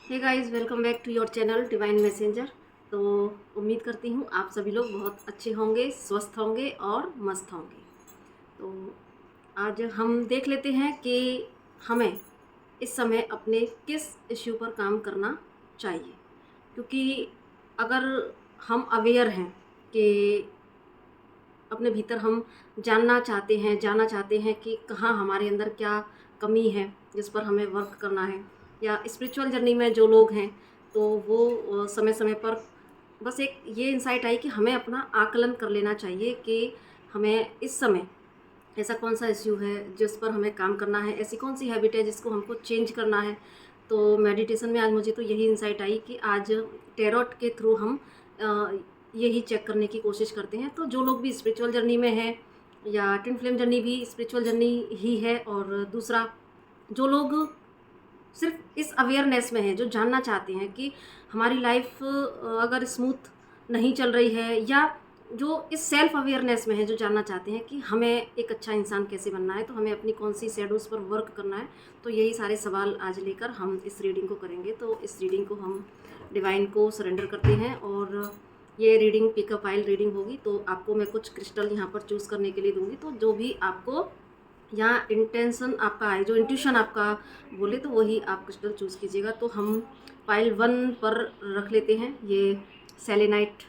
Hey guys, welcome back to your channel Divine Messenger. तो उम्मीद करती हूँ आप सभी लोग बहुत अच्छे होंगे, स्वस्थ होंगे और मस्त होंगे। तो आज हम देख लेते हैं कि हमें इस समय अपने किस इश्यू पर काम करना चाहिए। क्योंकि अगर हम अवेयर हैं कि अपने भीतर हम जानना चाहते हैं कि कहाँ हमारे अंदर क्या कमी है जिस पर हमें वर्क करना है, या स्पिरिचुअल जर्नी में जो लोग हैं तो वो समय समय पर बस एक ये इंसाइट आई कि हमें अपना आकलन कर लेना चाहिए कि हमें इस समय ऐसा कौन सा इश्यू है जिस पर हमें काम करना है, ऐसी कौन सी हैबिट है जिसको हमको चेंज करना है। तो मेडिटेशन में आज मुझे तो यही इंसाइट आई कि आज टैरोट के थ्रू हम यही चेक करने की कोशिश करते हैं। तो जो लोग भी स्पिरिचुअल जर्नी में हैं, या ट्विन फ्लेम जर्नी भी स्पिरिचुअल जर्नी ही है, और दूसरा जो लोग सिर्फ इस अवेयरनेस में हैं, जो जानना चाहते हैं कि हमारी लाइफ अगर स्मूथ नहीं चल रही है, या जो इस सेल्फ अवेयरनेस में है, जो जानना चाहते हैं कि हमें एक अच्छा इंसान कैसे बनना है, तो हमें अपनी कौन सी शैडोज़ पर वर्क करना है। तो यही सारे सवाल आज लेकर हम इस रीडिंग को करेंगे। तो इस रीडिंग को हम डिवाइन को सरेंडर करते हैं, और ये रीडिंग पिकअप फाइल रीडिंग होगी। तो आपको मैं कुछ क्रिस्टल यहाँ पर चूज़ करने के लिए दूंगी। तो जो भी आपको यहाँ इंटेंशन आपका आए, जो इंट्यूशन आपका बोले, तो वही आप क्रिस्टल चूज़ कीजिएगा। तो हम पाइल 1 पर रख लेते हैं ये सेलेनाइट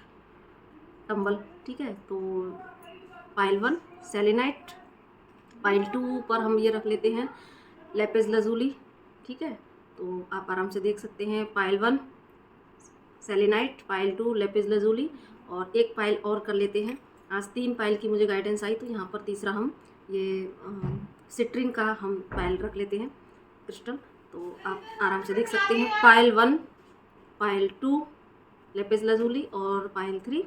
टंबल, ठीक है। तो पाइल 1 सेलेनाइट, पाइल 2 पर हम ये रख लेते हैं लेपिस lazuli, ठीक है। तो आप आराम से देख सकते हैं pile 1 selenite, pile 2 lapis lazuli, और एक पाइल और कर लेते हैं। आज 3 पाइल की मुझे गाइडेंस आई, तो यहाँ पर तीसरा हम ये सिट्रिन का हम पाइल रख लेते हैं क्रिस्टल। तो आप आराम से देख सकते हैं पाइल 1, पाइल 2 लेपिस lazuli, और पाइल 3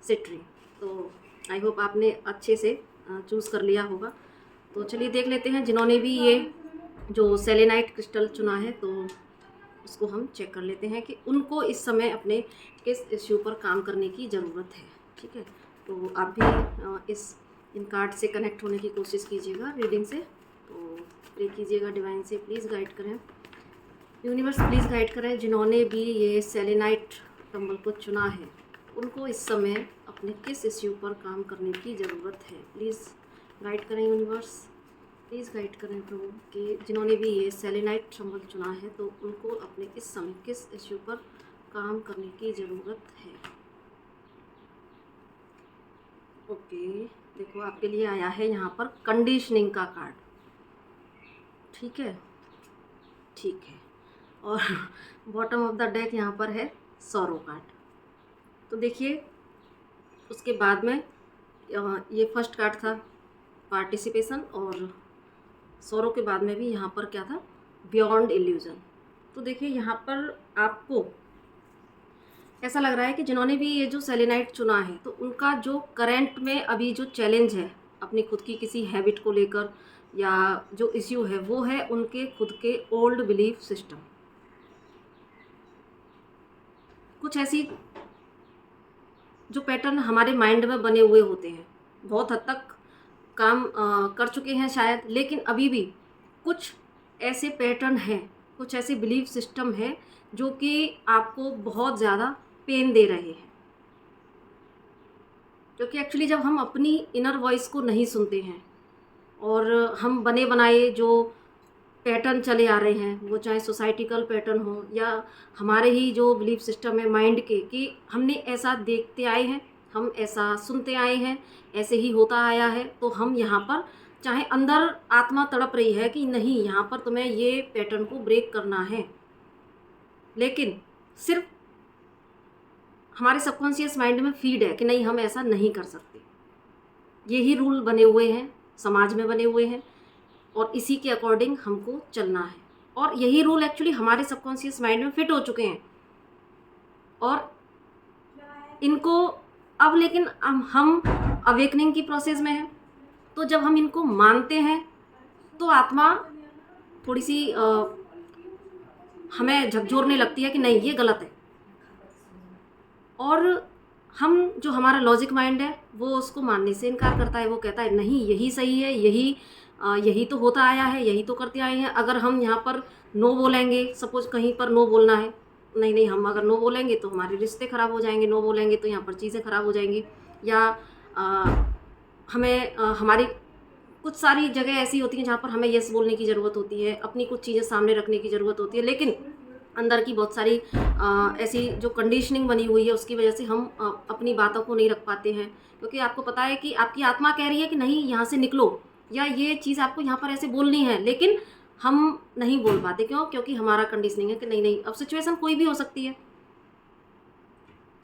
सिट्रिन। तो आई होप आपने अच्छे से चूज़ कर लिया होगा। तो चलिए देख लेते हैं जिन्होंने भी ये जो सेलेनाइट क्रिस्टल चुना है, तो उसको हम चेक कर लेते हैं कि उनको इस समय अपने किस इश्यू पर काम करने की ज़रूरत है, ठीक है। तो आप भी इस इन कार्ड से कनेक्ट होने की कोशिश कीजिएगा रीडिंग से। तो प्रे कीजिएगा डिवाइन से, प्लीज़ गाइड करें, यूनिवर्स प्लीज़ गाइड करें। जिन्होंने भी ये सेलेनाइट टंबल को चुना है, उनको इस समय अपने किस इश्यू पर काम करने की ज़रूरत है, प्लीज़ गाइड करें यूनिवर्स, प्लीज़ गाइड करें प्रभु कि जिन्होंने भी ये सेलेनाइट टंबल चुना है, तो उनको अपने इस समय किस इश्यू पर काम करने की ज़रूरत है। ओके, देखो आपके लिए आया है यहाँ पर कंडीशनिंग का कार्ड, ठीक है, ठीक है। और बॉटम ऑफ द डेक यहाँ पर है सॉरो कार्ड। तो देखिए उसके बाद में ये फर्स्ट कार्ड था पार्टिसिपेशन, और सॉरो के बाद में भी यहाँ पर क्या था, बियॉन्ड इल्यूजन। तो देखिए यहाँ पर आपको ऐसा लग रहा है कि जिन्होंने भी ये जो सेलेनाइट चुना है, तो उनका जो करंट में अभी जो चैलेंज है अपनी खुद की किसी हैबिट को लेकर, या जो इश्यू है, वो है उनके खुद के ओल्ड बिलीफ सिस्टम। कुछ ऐसी जो पैटर्न हमारे माइंड में बने हुए होते हैं, बहुत हद तक काम कर चुके हैं शायद, लेकिन अभी भी कुछ ऐसे पैटर्न हैं, कुछ ऐसे बिलीफ सिस्टम हैं जो कि आपको बहुत ज़्यादा पेन दे रहे हैं। क्योंकि एक्चुअली जब हम अपनी इनर वॉइस को नहीं सुनते हैं, और हम बने बनाए जो पैटर्न चले आ रहे हैं, वो चाहे सोसाइटिकल पैटर्न हो, या हमारे ही जो बिलीफ सिस्टम है माइंड के, कि हमने ऐसा देखते आए हैं, हम ऐसा सुनते आए हैं, ऐसे ही होता आया है, तो हम यहाँ पर चाहे अंदर आत्मा तड़प रही है कि नहीं, यहाँ पर तुम्हें ये पैटर्न को ब्रेक करना है, लेकिन सिर्फ हमारे सबकॉन्शियस माइंड में फीड है कि नहीं, हम ऐसा नहीं कर सकते। यही रूल बने हुए हैं, समाज में बने हुए हैं, और इसी के अकॉर्डिंग हमको चलना है, और यही रूल एक्चुअली हमारे सबकॉन्शियस माइंड में फिट हो चुके हैं। और इनको अब लेकिन हम अवेकनिंग की प्रोसेस में हैं, तो जब हम इनको मानते हैं तो आत्मा थोड़ी सी हमें झकझोरने लगती है कि नहीं, ये गलत है। और हम जो हमारा लॉजिक माइंड है, वो उसको मानने से इनकार करता है, वो कहता है नहीं, यही सही है, यही यही तो होता आया है, यही तो करते आए हैं। अगर हम यहाँ पर नो बोलेंगे, सपोज़ कहीं पर नो बोलना है, नहीं नहीं हम अगर नो बोलेंगे तो हमारे रिश्ते ख़राब हो जाएंगे, नो बोलेंगे तो यहाँ पर चीज़ें ख़राब हो जाएंगी। या हमें हमारी कुछ सारी जगह ऐसी होती हैं जहाँ पर हमें येस बोलने की ज़रूरत होती है, अपनी कुछ चीज़ें सामने रखने की ज़रूरत होती है, लेकिन अंदर की बहुत सारी ऐसी जो कंडीशनिंग बनी हुई है उसकी वजह से हम अपनी बातों को नहीं रख पाते हैं। क्योंकि आपको पता है कि आपकी आत्मा कह रही है कि नहीं यहाँ से निकलो, या ये चीज़ आपको यहाँ पर ऐसे बोलनी है, लेकिन हम नहीं बोल पाते। क्यों? क्योंकि हमारा कंडीशनिंग है कि नहीं नहीं। अब सिचुएशन कोई भी हो सकती है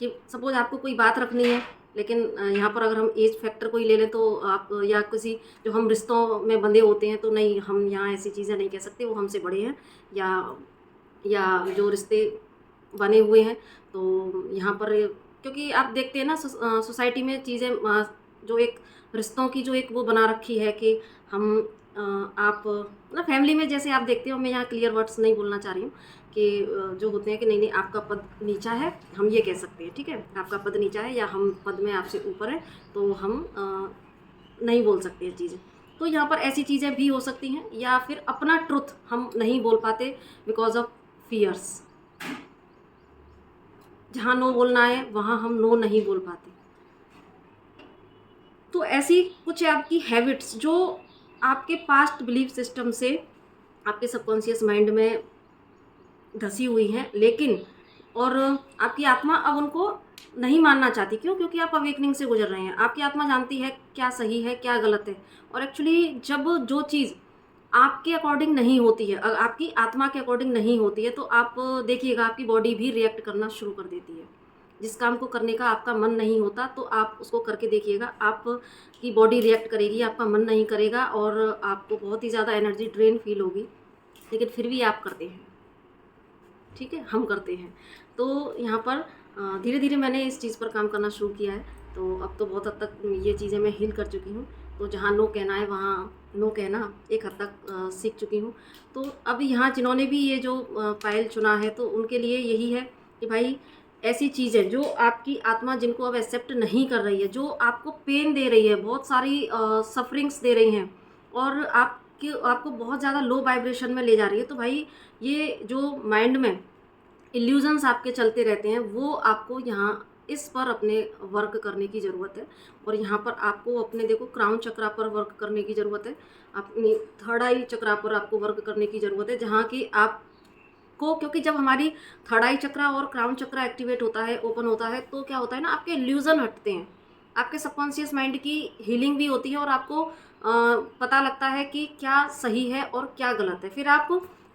कि सपोज़ आपको कोई बात रखनी है, लेकिन यहाँ पर अगर हम एज फैक्टर को ही ले लें तो आप या किसी जो हम रिश्तों में बंधे होते हैं तो नहीं, हम यहाँ ऐसी चीज़ें नहीं कह सकते, वो हमसे बड़े हैं, या जो रिश्ते बने हुए हैं तो यहाँ पर क्योंकि आप देखते हैं ना सोसाइटी में चीज़ें जो एक रिश्तों की जो एक वो बना रखी है कि हम आप मतलब फैमिली में जैसे आप देखते हो, मैं यहाँ क्लियर वर्ड्स नहीं बोलना चाह रही हूँ कि जो होते हैं कि नहीं नहीं आपका पद नीचा है, हम ये कह सकते हैं, ठीक है, आपका पद नीचा है या हम पद में आपसे ऊपर है, तो हम नहीं बोल सकते हैं चीज़ें। तो यहाँ पर ऐसी चीज़ें भी हो सकती हैं, या फिर अपना ट्रुथ हम नहीं बोल पाते बिकॉज ऑफ फियर्स। जहाँ नो बोलना है वहाँ हम नो नहीं बोल पाते। तो ऐसी कुछ आपकी हैबिट्स जो आपके पास्ट बिलीफ सिस्टम से आपके सबकॉन्शियस माइंड में धसी हुई हैं, लेकिन और आपकी आत्मा अब उनको नहीं मानना चाहती। क्यों? क्योंकि आप अवेकनिंग से गुजर रहे हैं। आपकी आत्मा जानती है क्या सही है क्या गलत है। और एक्चुअली जब जो चीज़ आपके अकॉर्डिंग नहीं होती है, आपकी आत्मा के अकॉर्डिंग नहीं होती है, तो आप देखिएगा आपकी बॉडी भी रिएक्ट करना शुरू कर देती है। जिस काम को करने का आपका मन नहीं होता तो आप उसको करके देखिएगा, आपकी बॉडी रिएक्ट करेगी, आपका मन नहीं करेगा और आपको बहुत ही ज़्यादा एनर्जी ड्रेन फील होगी, लेकिन फिर भी आप करते हैं। ठीक है, हम करते हैं। तो यहाँ पर धीरे धीरे मैंने इस चीज़ पर काम करना शुरू किया है, तो अब तो बहुत हद तक ये चीज़ें मैं हील कर चुकी हूँ। तो जहाँ नो कहना है वहाँ नो कहना एक हद तक सीख चुकी हूँ। तो अब यहाँ जिन्होंने भी ये जो पायल चुना है तो उनके लिए यही है कि भाई ऐसी चीज़ें जो आपकी आत्मा जिनको अब एक्सेप्ट नहीं कर रही है, जो आपको पेन दे रही है, बहुत सारी सफरिंग्स दे रही हैं और आपको बहुत ज़्यादा लो वाइब्रेशन में ले जा रही है, तो भाई ये जो माइंड में इल्यूजन्स आपके चलते रहते हैं वो आपको यहाँ इस पर अपने वर्क करने की ज़रूरत है। और यहाँ पर आपको अपने देखो क्राउन चक्रा पर वर्क करने की ज़रूरत है, अपनी थर्ड आई चक्रा पर आपको वर्क करने की ज़रूरत है, जहाँ की आपको, क्योंकि जब हमारी थर्ड आई चक्रा और क्राउन चक्रा एक्टिवेट होता है, ओपन होता है, तो क्या होता है ना, आपके इल्यूजन हटते हैं, आपके सबकॉन्शियस माइंड की हीलिंग भी होती है और आपको पता लगता है कि क्या सही है और क्या गलत है। फिर आप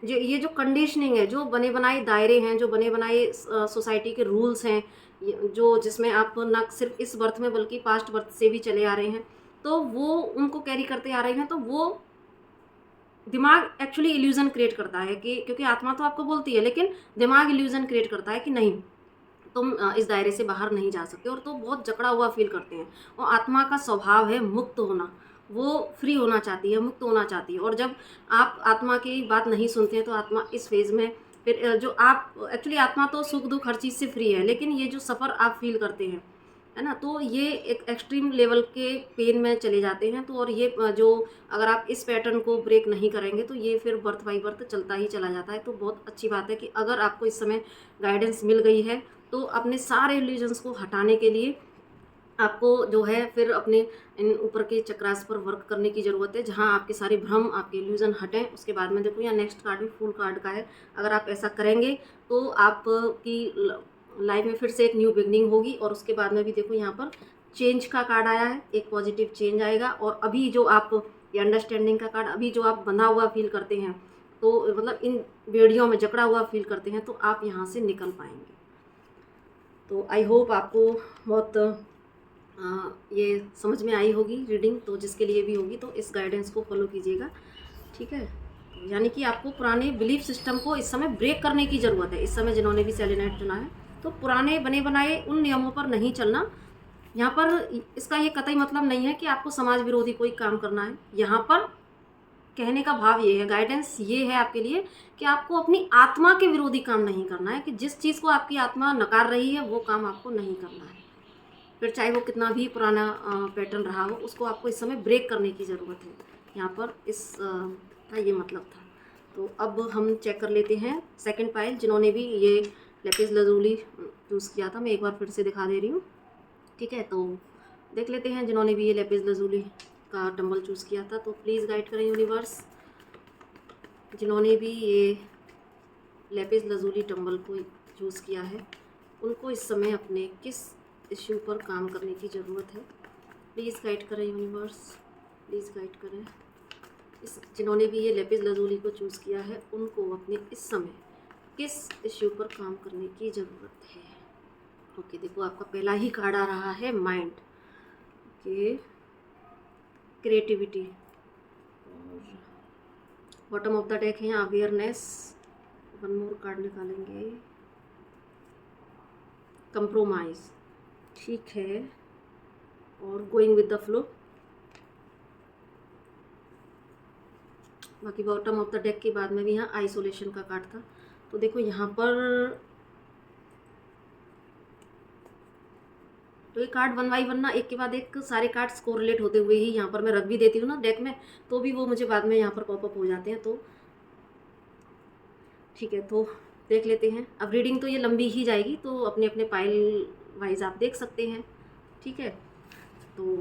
जो ये जो कंडीशनिंग है, जो बने बनाए दायरे हैं, जो बने बनाए सोसाइटी के रूल्स हैं, जो जिसमें आप ना सिर्फ इस बर्थ में बल्कि पास्ट बर्थ से भी चले आ रहे हैं, तो वो उनको कैरी करते आ रहे हैं, तो वो दिमाग एक्चुअली इल्यूजन क्रिएट करता है कि क्योंकि आत्मा तो आपको बोलती है, लेकिन दिमाग इल्यूजन क्रिएट करता है कि नहीं तुम इस दायरे से बाहर नहीं जा सकते, और तो बहुत जकड़ा हुआ फील करते हैं। और आत्मा का स्वभाव है मुक्त होना, वो फ्री होना चाहती है, मुक्त होना चाहती है। और जब आप आत्मा की बात नहीं सुनते हैं तो आत्मा इस फेज़ में फिर जो आप एक्चुअली आत्मा तो सुख दुख हर चीज़ से फ्री है, लेकिन ये जो सफ़र आप फील करते हैं, है ना, तो ये एक एक्सट्रीम लेवल के पेन में चले जाते हैं। तो और ये जो अगर आप इस पैटर्न को ब्रेक नहीं करेंगे तो ये फिर बर्थ बाई बर्थ चलता ही चला जाता है। तो बहुत अच्छी बात है कि अगर आपको इस समय गाइडेंस मिल गई है तो अपने सारे इल्यूजन्स को हटाने के लिए आपको जो है फिर अपने इन ऊपर के चक्रास पर वर्क करने की ज़रूरत है, जहाँ आपके सारे भ्रम, आपके इल्यूजन हटें। उसके बाद में देखो यहाँ नेक्स्ट कार्ड भी फुल कार्ड का है। अगर आप ऐसा करेंगे तो आपकी लाइफ में फिर से एक न्यू बिगनिंग होगी। और उसके बाद में भी देखो यहाँ पर चेंज का कार्ड आया है, एक पॉजिटिव चेंज आएगा। और अभी जो आप ये अंडरस्टैंडिंग का कार्ड, अभी जो आप बंधा हुआ फील करते हैं, तो मतलब इन बेड़ियों में जकड़ा हुआ फील करते हैं, तो आप यहाँ से निकल पाएंगे। तो आई होप आपको बहुत ये समझ में आई होगी रीडिंग। तो जिसके लिए भी होगी तो इस गाइडेंस को फॉलो कीजिएगा, ठीक है। यानी कि आपको पुराने बिलीफ सिस्टम को इस समय ब्रेक करने की ज़रूरत है। इस समय जिन्होंने भी सेलेनाइट चुना है तो पुराने बने बनाए उन नियमों पर नहीं चलना। यहाँ पर इसका ये कतई मतलब नहीं है कि आपको समाज विरोधी कोई काम करना है। यहाँ पर कहने का भाव ये है, गाइडेंस ये है आपके लिए कि आपको अपनी आत्मा के विरोधी काम नहीं करना है, कि जिस चीज़ को आपकी आत्मा नकार रही है वो काम आपको नहीं करना है। फिर चाहे वो कितना भी पुराना पैटर्न रहा हो, उसको आपको इस समय ब्रेक करने की ज़रूरत है। यहाँ पर इस का ये मतलब था। तो अब हम चेक कर लेते हैं सेकंड पाइल जिन्होंने भी ये लेपिस lazuli चूज़ किया था। मैं एक बार फिर से दिखा दे रही हूँ, ठीक है। तो देख लेते हैं जिन्होंने भी ये लेपिस lazuli का टंबल चूज़ किया था। तो प्लीज़ गाइड करें यूनिवर्स, जिन्होंने भी ये लेपिस lazuli टंबल को चूज़ किया है उनको इस समय अपने किस इश्यू पर काम करने की ज़रूरत है। प्लीज़ गाइड करें यूनिवर्स, प्लीज़ गाइड करें। जिन्होंने भी ये लेपिस lazuli को चूज़ किया है उनको अपने इस समय किस इश्यू पर काम करने की ज़रूरत है। ओके, देखो आपका पहला ही कार्ड आ रहा है माइंड, ओके, क्रिएटिविटी, और बॉटम ऑफ द डेक है यहाँ अवेयरनेस। वन मोर कार्ड निकालेंगे, कंप्रोमाइज़, ठीक है, और गोइंग विद द फ्लो। बाकी बॉटम ऑफ द डेक के बाद में भी यहाँ आइसोलेशन का कार्ड था। तो देखो यहाँ पर तो ये कार्ड वन बाई वन ना एक के बाद एक सारे कार्ड्स कोरिलेट होते हुए ही यहाँ पर मैं रख भी देती हूँ ना डेक में, तो भी वो मुझे बाद में यहाँ पर पॉपअप हो जाते हैं। तो ठीक है, तो देख लेते हैं। अब रीडिंग तो ये लंबी ही जाएगी, तो अपने अपने पाइल वाइज आप देख सकते हैं, ठीक है। तो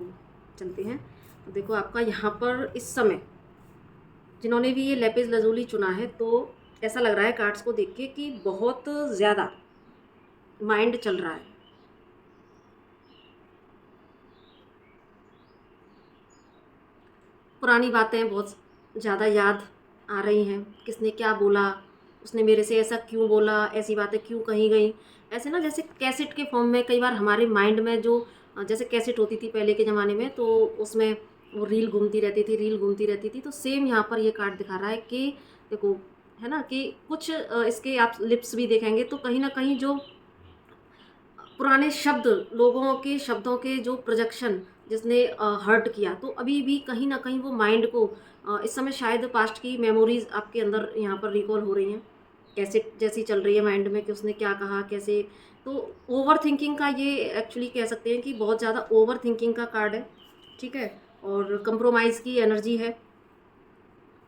चलते हैं। तो देखो आपका यहाँ पर इस समय जिन्होंने भी ये लेपिस lazuli चुना है, तो ऐसा लग रहा है कार्ड्स को देख के कि बहुत ज़्यादा माइंड चल रहा है। पुरानी बातें बहुत ज़्यादा याद आ रही हैं, किसने क्या बोला, उसने मेरे से ऐसा क्यों बोला, ऐसी बातें क्यों कही गई। ऐसे ना जैसे कैसेट के फॉर्म में कई बार हमारे माइंड में जो जैसे कैसेट होती थी पहले के ज़माने में, तो उसमें वो रील घूमती रहती थी, रील घूमती रहती थी। तो सेम यहाँ पर ये कार्ड दिखा रहा है कि देखो, है ना, कि कुछ इसके आप लिप्स भी देखेंगे तो कहीं ना कहीं जो पुराने शब्द, लोगों के शब्दों के जो प्रोजेक्शन जिसने हर्ट किया, तो अभी भी कहीं ना कहीं वो माइंड को इस समय शायद पास्ट की मेमोरीज आपके अंदर यहाँ पर रिकॉल हो रही हैं, कैसे जैसी चल रही है माइंड में कि उसने क्या कहा, कैसे। तो ओवर थिंकिंग का ये एक्चुअली कह सकते हैं कि बहुत ज़्यादा ओवर थिंकिंग का कार्ड है, ठीक है। और कंप्रोमाइज़ की एनर्जी है,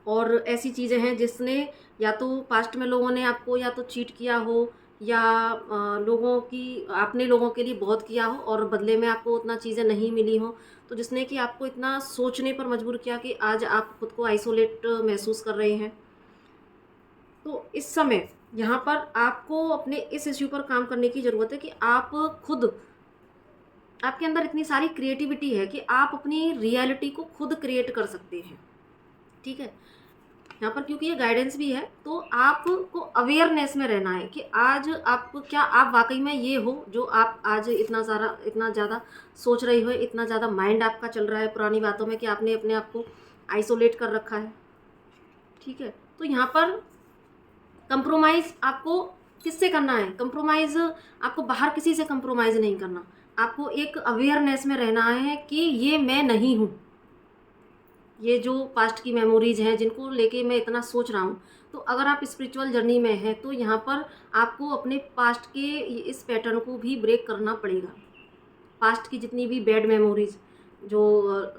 और ऐसी चीज़ें हैं जिसने या तो पास्ट में लोगों ने आपको या तो चीट किया हो, या लोगों की आपने लोगों के लिए बहुत किया हो और बदले में आपको उतना चीज़ें नहीं मिली हो, तो जिसने कि आपको इतना सोचने पर मजबूर किया कि आज आप खुद को आइसोलेट महसूस कर रहे हैं। तो इस समय यहाँ पर आपको अपने इस इश्यू पर काम करने की ज़रूरत है कि आप खुद, आपके अंदर इतनी सारी क्रिएटिविटी है कि आप अपनी रियलिटी को खुद क्रिएट कर सकते हैं, ठीक है। यहाँ पर क्योंकि ये गाइडेंस भी है, तो आपको अवेयरनेस में रहना है कि आज आप क्या, आप वाकई में ये हो जो आप आज इतना ज़्यादा सोच रहे हो, इतना ज़्यादा माइंड आपका चल रहा है पुरानी बातों में कि आपने अपने आप को आइसोलेट कर रखा है, ठीक है। तो यहाँ पर कंप्रोमाइज़ आपको किससे करना है? कंप्रोमाइज़ आपको बाहर किसी से कंप्रोमाइज़ नहीं करना, आपको एक अवेयरनेस में रहना है कि ये मैं नहीं हूँ। ये जो पास्ट की मेमोरीज़ हैं जिनको लेके मैं इतना सोच रहा हूँ, तो अगर आप स्पिरिचुअल जर्नी में हैं तो यहाँ पर आपको अपने पास्ट के इस पैटर्न को भी ब्रेक करना पड़ेगा। पास्ट की जितनी भी बैड मेमोरीज़, जो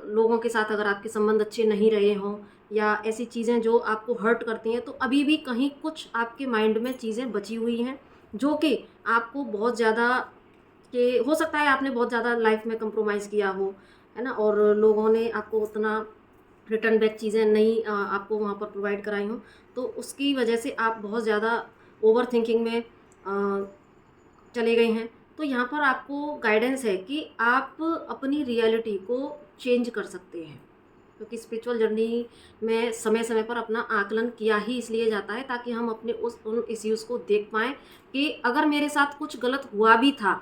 लोगों के साथ अगर आपके संबंध अच्छे नहीं रहे हों, या ऐसी चीज़ें जो आपको हर्ट करती हैं, तो अभी भी कहीं कुछ आपके माइंड में चीज़ें बची हुई हैं जो कि आपको बहुत ज़्यादा, कि हो सकता है आपने बहुत ज़्यादा लाइफ में कंप्रोमाइज़ किया हो, है ना, और लोगों ने आपको उतना रिटर्न बैक चीज़ें नहीं आपको वहाँ पर प्रोवाइड कराई हों, तो उसकी वजह से आप बहुत ज़्यादा ओवर थिंकिंग में चले गए हैं। तो यहाँ पर आपको गाइडेंस है कि आप अपनी रियलिटी को चेंज कर सकते हैं, क्योंकि स्पिरिचुअल जर्नी में समय समय पर अपना आकलन किया ही इसलिए जाता है ताकि हम अपने उन इश्यूज़ को देख पाएँ कि अगर मेरे साथ कुछ गलत हुआ भी था,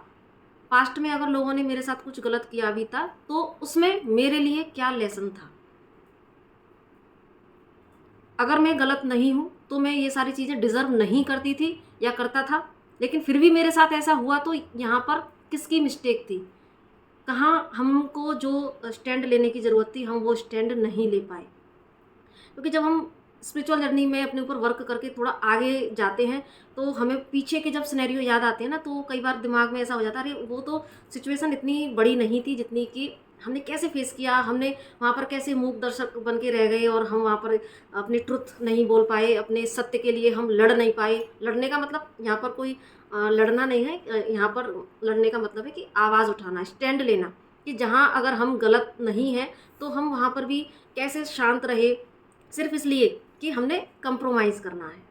पास्ट में अगर लोगों ने मेरे साथ कुछ गलत किया भी था, तो उसमें मेरे लिए क्या लेसन था। अगर मैं गलत नहीं हूँ तो मैं ये सारी चीज़ें डिज़र्व नहीं करती थी या करता था, लेकिन फिर भी मेरे साथ ऐसा हुआ, तो यहाँ पर किसकी मिस्टेक थी, कहाँ हमको जो स्टैंड लेने की ज़रूरत थी हम वो स्टैंड नहीं ले पाए। क्योंकि जब हम स्पिरिचुअल जर्नी में अपने ऊपर वर्क करके थोड़ा आगे जाते हैं, तो हमें पीछे के जब सिनेरियो याद आते हैं ना, तो कई बार दिमाग में ऐसा हो जाता है, अरे वो तो सिचुएशन इतनी बड़ी नहीं थी जितनी कि हमने कैसे फेस किया, हमने वहाँ पर कैसे मूक दर्शक बन के रह गए और हम वहाँ पर अपने ट्रुथ नहीं बोल पाए, अपने सत्य के लिए हम लड़ नहीं पाए। लड़ने का मतलब यहाँ पर कोई लड़ना नहीं है, यहाँ पर लड़ने का मतलब है कि आवाज़ उठाना, स्टैंड लेना, कि जहाँ अगर हम गलत नहीं हैं तो हम वहाँ पर भी कैसे शांत रहे, सिर्फ इसलिए कि हमने कंप्रोमाइज़ करना है,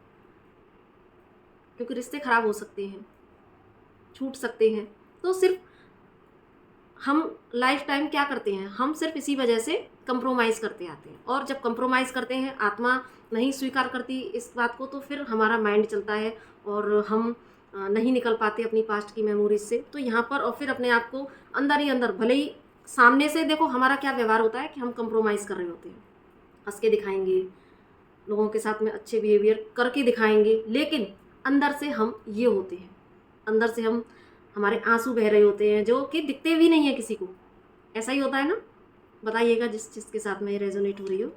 क्योंकि रिश्ते ख़राब हो सकते हैं, छूट सकते हैं। तो सिर्फ हम लाइफ टाइम क्या करते हैं, हम सिर्फ इसी वजह से कंप्रोमाइज़ करते आते हैं, और जब कंप्रोमाइज़ करते हैं, आत्मा नहीं स्वीकार करती इस बात को, तो फिर हमारा माइंड चलता है और हम नहीं निकल पाते अपनी पास्ट की मेमोरीज से। तो यहाँ पर और फिर अपने आप को अंदर ही अंदर, भले ही सामने से देखो हमारा क्या व्यवहार होता है कि हम कंप्रोमाइज़ कर रहे होते हैं, हंस के दिखाएंगे, लोगों के साथ में अच्छे बिहेवियर करके दिखाएंगे, लेकिन अंदर से हम ये होते हैं, अंदर से हम, हमारे आंसू बह रहे होते हैं जो कि दिखते भी नहीं है किसी को। ऐसा ही होता है ना? बताइएगा जिसके साथ में रेजोनेट हो रही हो।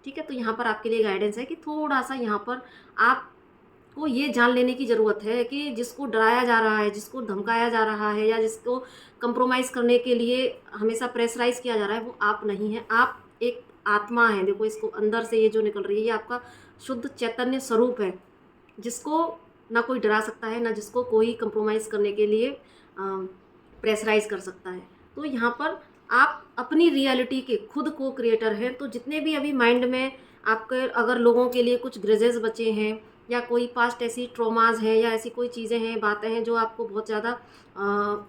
ठीक है, तो यहाँ पर आपके लिए गाइडेंस है कि थोड़ा सा यहाँ पर आपको ये जान लेने की ज़रूरत है कि जिसको डराया जा रहा है, जिसको धमकाया जा रहा है, या जिसको कंप्रोमाइज़ करने के लिए हमेशा प्रेशराइज किया जा रहा है, वो आप नहीं हैं। आप एक आत्मा है। देखो इसको अंदर से ये जो निकल रही है, ये आपका शुद्ध चैतन्य स्वरूप है, जिसको ना कोई डरा सकता है, ना जिसको कोई कंप्रोमाइज़ करने के लिए प्रेशराइज कर सकता है। तो यहाँ पर आप अपनी रियलिटी के खुद को क्रिएटर हैं। तो जितने भी अभी माइंड में आपके अगर लोगों के लिए कुछ ग्रजेस बचे हैं, या कोई पास्ट ऐसी ट्रॉमाज हैं, या ऐसी कोई चीज़ें हैं, बातें हैं जो आपको बहुत ज़्यादा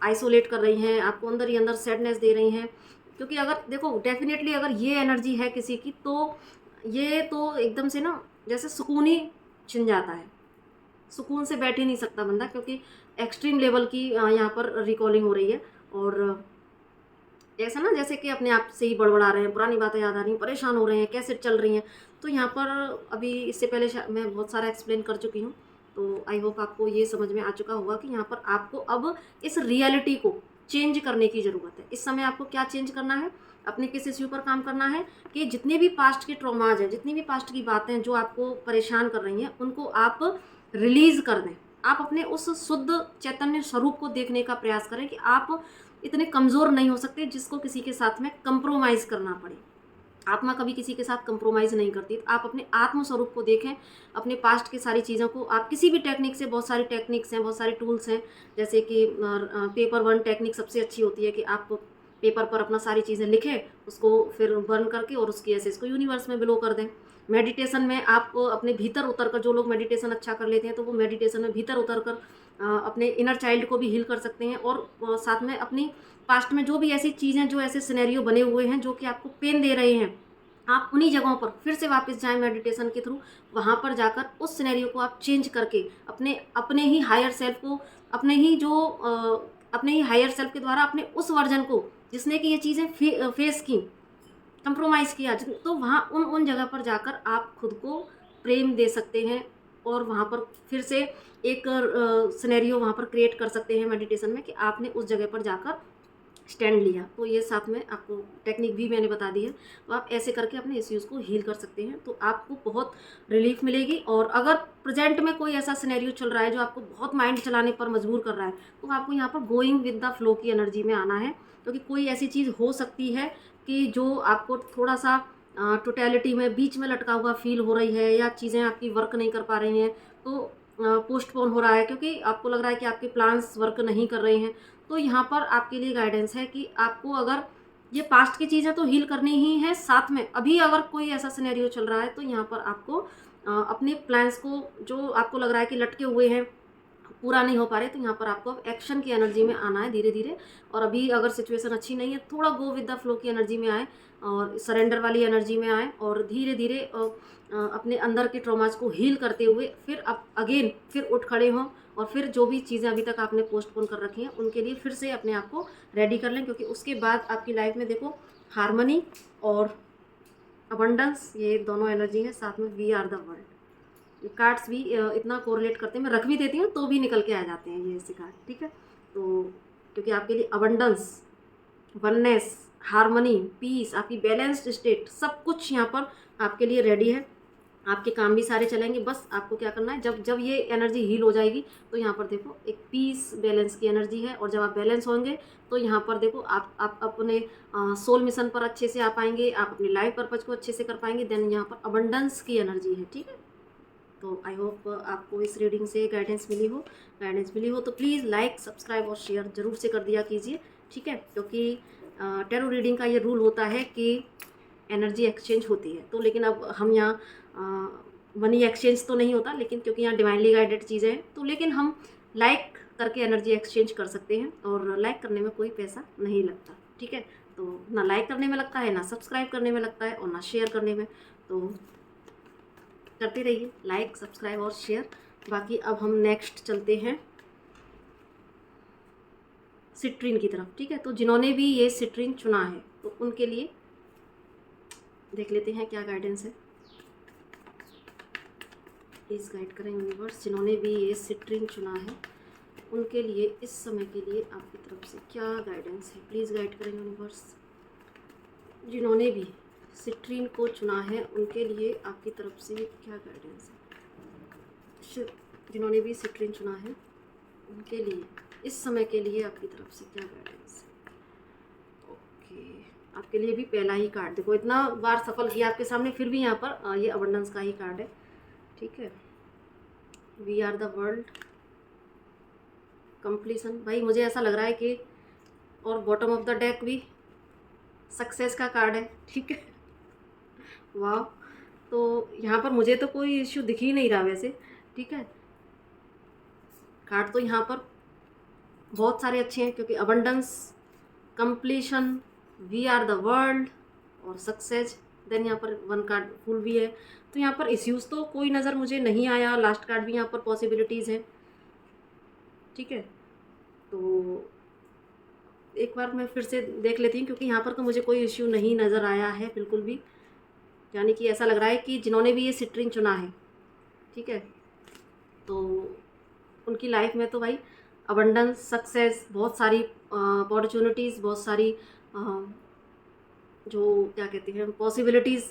आइसोलेट कर रही हैं, आपको अंदर ही अंदर सैडनेस दे रही हैं, क्योंकि अगर देखो डेफिनेटली अगर ये एनर्जी है किसी की, तो ये तो एकदम से ना जैसे सुकून ही छिन जाता है, सुकून से बैठ ही नहीं सकता बंदा, क्योंकि एक्सट्रीम लेवल की यहाँ पर रिकॉलिंग हो रही है। और ऐसा ना जैसे कि अपने आप से ही बड़बड़ा रहे हैं, पुरानी बातें याद आ रही हैं, परेशान हो रहे हैं, कैसे चल रही हैं। तो यहाँ पर अभी इससे पहले मैं बहुत सारा एक्सप्लेन कर चुकी हूँ, तो आई होप आपको ये समझ में आ चुका होगा कि यहाँ पर आपको अब इस रियलिटी को चेंज करने की ज़रूरत है। इस समय आपको क्या चेंज करना है, अपने किस इश्यू पर काम करना है कि जितने भी पास्ट के ट्रॉमाज हैं, जितनी भी पास्ट की बातें जो आपको परेशान कर रही हैं, उनको आप रिलीज़ कर दें। आप अपने उस शुद्ध चैतन्य स्वरूप को देखने का प्रयास करें कि आप इतने कमज़ोर नहीं हो सकते जिसको किसी के साथ में कंप्रोमाइज़ करना पड़े। आत्मा कभी किसी के साथ कंप्रोमाइज़ नहीं करती। आप अपने आत्म स्वरूप को देखें, अपने पास्ट की सारी चीज़ों को आप किसी भी टेक्निक से, बहुत सारी टेक्निक्स हैं, बहुत सारे टूल्स हैं, जैसे कि पेपर बर्न टेक्निक सबसे अच्छी होती है कि आप पेपर पर अपना सारी चीज़ें लिखें, उसको फिर बर्न करके और उसकी एसेंस को यूनिवर्स में बिलो कर दें। मेडिटेशन में आप अपने भीतर उतर कर, जो लोग मेडिटेशन अच्छा कर लेते हैं तो वो मेडिटेशन में भीतर उतर कर अपने इनर चाइल्ड को भी हील कर सकते हैं, और साथ में अपनी पास्ट में जो भी ऐसी चीज़ें, जो ऐसे सिनेरियो बने हुए हैं जो कि आपको पेन दे रहे हैं, आप उन्हीं जगहों पर फिर से वापस जाएं मेडिटेशन के थ्रू। वहाँ पर जाकर उस सिनेरियो को आप चेंज करके अपने ही हायर सेल्फ को, अपने ही हायर सेल्फ के द्वारा अपने उस वर्जन को जिसने कि ये चीज़ें फेस की, कंप्रोमाइज़ किया, तो वहाँ उन जगह पर जाकर आप खुद को प्रेम दे सकते हैं, और वहाँ पर फिर से एक सिनेरियो वहाँ पर क्रिएट कर सकते हैं मेडिटेशन में कि आपने उस जगह पर जाकर स्टैंड लिया। तो ये साथ में आपको टेक्निक भी मैंने बता दी है, तो आप ऐसे करके अपने इश्यूज़ को हील कर सकते हैं, तो आपको बहुत रिलीफ मिलेगी। और अगर प्रेजेंट में कोई ऐसा सिनेरियो चल रहा है जो आपको बहुत माइंड चलाने पर मजबूर कर रहा है, तो आपको यहाँ पर गोइंग विद द फ्लो की एनर्जी में आना है, क्योंकि कोई ऐसी चीज़ हो सकती है कि जो आपको थोड़ा सा टोटलिटी में बीच में लटका हुआ फील हो रही है, या चीज़ें आपकी वर्क नहीं कर पा रही हैं, तो पोस्टपोन हो रहा है, क्योंकि आपको लग रहा है कि आपके प्लान्स वर्क नहीं कर रहे हैं। तो यहाँ पर आपके लिए गाइडेंस है कि आपको अगर ये पास्ट की चीज़ें तो हील करनी ही है, साथ में अभी अगर कोई ऐसा सिनेरियो चल रहा है तो यहाँ पर आपको अपने प्लान्स को, जो आपको लग रहा है कि लटके हुए हैं, पूरा नहीं हो पा रहे, तो यहाँ पर आपको अब एक्शन की एनर्जी में आना है धीरे धीरे। और अभी अगर सिचुएशन अच्छी नहीं है, थोड़ा गो विद द फ्लो की एनर्जी में आए, और सरेंडर वाली एनर्जी में आए, और धीरे धीरे अपने अंदर के ट्रॉमास को हील करते हुए फिर अब अगेन फिर उठ खड़े हों, और फिर जो भी चीज़ें अभी तक आपने पोस्टपोन कर रखी हैं उनके लिए फिर से अपने आप को रेडी कर लें, क्योंकि उसके बाद आपकी लाइफ में देखो हार्मनी और अबंडेंस, ये दोनों एनर्जी है, साथ में we are the world. Cards भी इतना कोरिलेट करते हैं, मैं रख भी देती हूँ तो भी निकल के आ जाते हैं ये ऐसे कार्ड, ठीक है। तो क्योंकि आपके लिए अबंडेंस, वननेस, हार्मनी, पीस, आपकी बैलेंस्ड स्टेट, सब कुछ यहाँ पर आपके लिए रेडी है। आपके काम भी सारे चलेंगे। बस आपको क्या करना है, जब जब ये एनर्जी हील हो जाएगी तो यहाँ पर देखो एक पीस बैलेंस की एनर्जी है, और जब आप बैलेंस होंगे तो यहाँ पर देखो आप अपने सोल मिशन पर अच्छे से आ पाएंगे, आप अपनी लाइफ पर्पज को अच्छे से कर पाएंगे। देन यहाँ पर अबंडेंस की एनर्जी है, ठीक है। तो आई होप आपको इस रीडिंग से गाइडेंस मिली हो तो प्लीज़ लाइक, सब्सक्राइब और शेयर ज़रूर से कर दिया कीजिए, ठीक है। क्योंकि टैरो रीडिंग का ये रूल होता है कि एनर्जी एक्सचेंज होती है, तो लेकिन अब हम यहाँ मनी एक्सचेंज तो नहीं होता, लेकिन क्योंकि यहाँ डिवाइनली गाइडेड चीज़ें हैं, तो लेकिन हम लाइक करके एनर्जी एक्सचेंज कर सकते हैं, और लाइक करने में कोई पैसा नहीं लगता, ठीक है। तो ना लाइक करने में लगता है, ना सब्सक्राइब करने में लगता है, और ना शेयर करने में। तो करते रहिए लाइक, सब्सक्राइब और शेयर। बाकी अब हम नेक्स्ट चलते हैं सिट्रीन की तरफ, ठीक है। तो जिन्होंने भी ये सिट्रीन चुना है तो उनके लिए देख लेते हैं क्या गाइडेंस है। प्लीज़ गाइड करें यूनिवर्स, जिन्होंने भी ये सिट्रीन चुना है उनके लिए इस समय के लिए आपकी तरफ से क्या गाइडेंस है। प्लीज़ गाइड करें यूनिवर्स, जिन्होंने भी सिट्रीन को चुना है उनके लिए आपकी तरफ से क्या गाइडेंस है। जिन्होंने भी सिट्रीन चुना है उनके लिए इस समय के लिए आपकी तरफ से क्या गाइडेंस है। ओके, आपके लिए भी पहला ही कार्ड, देखो इतना बार सफल किया आपके सामने, फिर भी यहाँ पर ये अबंडेंस का ही कार्ड है, ठीक है। We are the world, completion. भाई मुझे ऐसा लग रहा है कि, और बॉटम ऑफ द डेक भी सक्सेस का कार्ड है, ठीक है। वाह, तो यहाँ पर मुझे तो कोई इश्यू दिख ही नहीं रहा वैसे, ठीक है। कार्ड तो यहाँ पर बहुत सारे अच्छे हैं, क्योंकि abundance, completion, we are the world और सक्सेस। देन यहाँ पर वन कार्ड फुल भी है, तो यहाँ पर इश्यूज़ तो कोई नज़र मुझे नहीं आया। लास्ट कार्ड भी यहाँ पर पॉसिबिलिटीज़ है, ठीक है। तो एक बार मैं फिर से देख लेती हूँ, क्योंकि यहाँ पर तो मुझे कोई इश्यू नहीं नज़र आया है बिल्कुल भी। यानी कि ऐसा लग रहा है कि जिन्होंने भी ये सिट्रीन चुना है, ठीक है, तो उनकी लाइफ में तो भाई अबंडेंस, सक्सेस, बहुत सारी अपॉर्चुनिटीज़, बहुत सारी जो क्या कहते हैं पॉसिबिलिटीज़,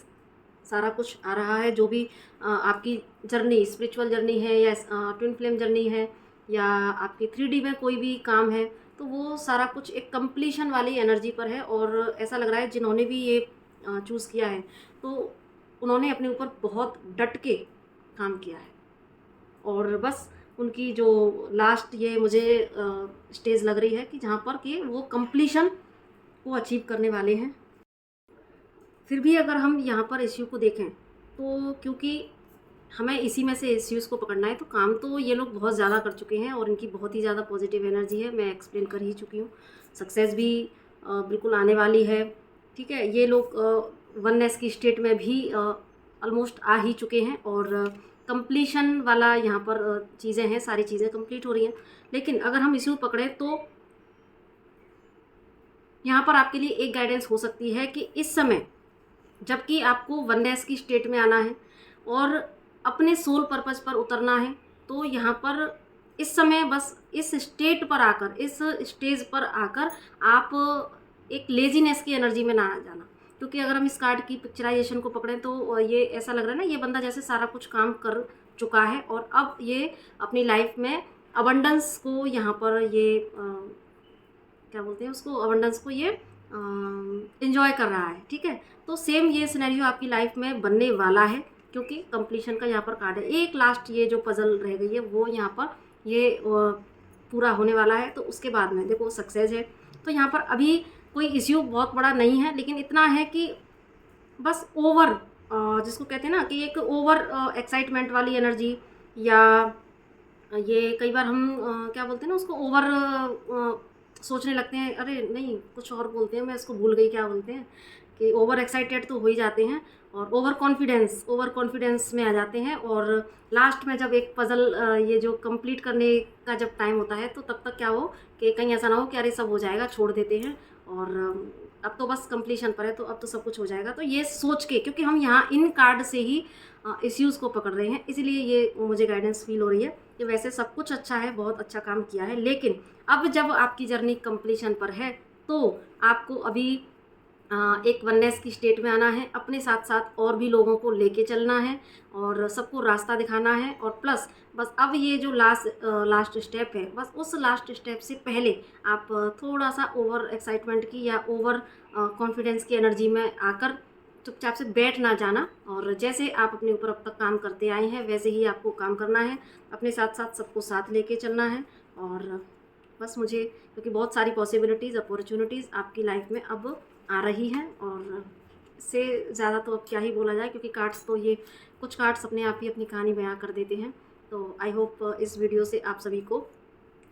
सारा कुछ आ रहा है। जो भी आपकी जर्नी, स्पिरिचुअल जर्नी है या ट्विन फ्लेम जर्नी है या आपकी 3D में कोई भी काम है, तो वो सारा कुछ एक कंप्लीशन वाली एनर्जी पर है। और ऐसा लग रहा है जिन्होंने भी ये चूज़ किया है तो उन्होंने अपने ऊपर बहुत डट के काम किया है, और बस उनकी जो लास्ट ये मुझे स्टेज लग रही है कि जहाँ पर कि वो कंप्लीशन को अचीव करने वाले हैं। फिर भी अगर हम यहाँ पर इश्यू को देखें तो क्योंकि हमें इसी में से इश्यूज़ को पकड़ना है, तो काम तो ये लोग बहुत ज़्यादा कर चुके हैं और इनकी बहुत ही ज़्यादा पॉजिटिव एनर्जी है, मैं एक्सप्लेन कर ही चुकी हूँ। सक्सेस भी बिल्कुल आने वाली है, ठीक है। ये लोग वननेस की स्टेट में भी ऑलमोस्ट आ ही चुके हैं, और कंप्लीशन वाला यहाँ पर चीज़ें हैं, सारी चीज़ें कंप्लीट हो रही हैं। लेकिन अगर हम इश्यू पकड़ें तो यहाँ पर आपके लिए एक गाइडेंस हो सकती है कि इस समय जबकि आपको वननेस की स्टेट में आना है और अपने सोल पर्पस पर उतरना है, तो यहाँ पर इस समय बस इस स्टेट पर आकर, इस स्टेज पर आकर आप एक लेजीनेस की एनर्जी में ना आ जाना। क्योंकि अगर हम इस कार्ड की पिक्चराइजेशन को पकड़ें तो ये ऐसा लग रहा है ना, ये बंदा जैसे सारा कुछ काम कर चुका है और अब ये अपनी लाइफ में अबंडेंस को यहाँ पर ये क्या बोलते हैं उसको, अबंडेंस को ये एंजॉय कर रहा है, ठीक है। तो सेम ये सिनेरियो आपकी लाइफ में बनने वाला है, क्योंकि कंप्लीशन का यहाँ पर कार्ड है। एक लास्ट ये जो पजल रह गई है वो यहाँ पर ये पूरा होने वाला है, तो उसके बाद में देखो सक्सेस है। तो यहाँ पर अभी कोई इश्यू बहुत बड़ा नहीं है, लेकिन इतना है कि बस ओवर जिसको कहते हैं ना कि एक ओवर एक्साइटमेंट वाली एनर्जी, या ये कई बार हम क्या बोलते हैं ना उसको, ओवर सोचने लगते हैं, अरे नहीं कुछ और बोलते हैं, मैं इसको भूल गई क्या बोलते हैं, कि ओवर एक्साइटेड तो हो ही जाते हैं और ओवर कॉन्फिडेंस में आ जाते हैं। और लास्ट में जब एक पज़ल ये जो कंप्लीट करने का जब टाइम होता है, तो तब तक क्या हो कि कहीं ऐसा ना हो कि अरे सब हो जाएगा, छोड़ देते हैं और अब तो बस कंप्लीशन पर है, तो अब तो सब कुछ हो जाएगा। तो ये सोच के, क्योंकि हम यहाँ इन कार्ड से ही इश्यूज़ को पकड़ रहे हैं, इसलिए ये मुझे गाइडेंस फील हो रही है कि वैसे सब कुछ अच्छा है, बहुत अच्छा काम किया है, लेकिन अब जब आपकी जर्नी कंप्लीशन पर है तो आपको अभी एक वननेस की स्टेट में आना है, अपने साथ साथ और भी लोगों को लेके चलना है और सबको रास्ता दिखाना है। और प्लस बस अब ये जो लास्ट स्टेप है, बस उस लास्ट स्टेप से पहले आप थोड़ा सा ओवर एक्साइटमेंट की या ओवर कॉन्फिडेंस की एनर्जी में आकर चुपचाप से बैठ ना जाना। और जैसे आप अपने ऊपर अब तक काम करते आए हैं वैसे ही आपको काम करना है, अपने साथ साथ सबको साथ लेके चलना है। और बस मुझे, क्योंकि बहुत सारी पॉसिबिलिटीज़ अपॉर्चुनिटीज़ आपकी लाइफ में अब आ रही हैं, और इससे ज़्यादा तो अब क्या ही बोला जाए, क्योंकि कार्ड्स तो ये कुछ कार्ड्स अपने आप ही अपनी कहानी बयां कर देते हैं। तो आई होप इस वीडियो से आप सभी को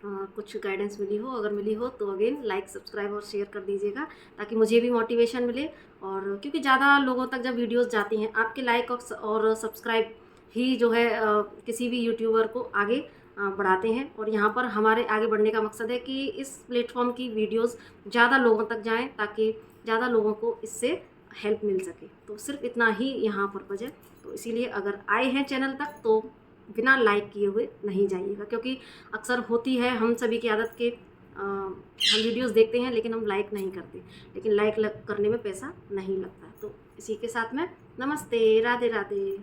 कुछ गाइडेंस मिली हो। अगर मिली हो तो अगेन लाइक, सब्सक्राइब और शेयर कर दीजिएगा, ताकि मुझे भी मोटिवेशन मिले। और क्योंकि ज़्यादा लोगों तक जब वीडियोस जाती हैं, आपके लाइक और सब्सक्राइब ही जो है किसी भी यूट्यूबर को आगे बढ़ाते हैं। और यहाँ पर हमारे आगे बढ़ने का मकसद है कि इस प्लेटफॉर्म की वीडियोस ज़्यादा लोगों तक जाएं, ताकि ज़्यादा लोगों को इससे हेल्प मिल सके। तो सिर्फ इतना ही यहाँ पर्पज़ है। तो इसीलिए अगर आए हैं चैनल तक तो बिना लाइक किए हुए नहीं जाइएगा, क्योंकि अक्सर होती है हम सभी की आदत के हम वीडियोस देखते हैं लेकिन हम लाइक नहीं करते, लेकिन लाइक करने में पैसा नहीं लगता। तो इसी के साथ में नमस्ते, राधे राधे।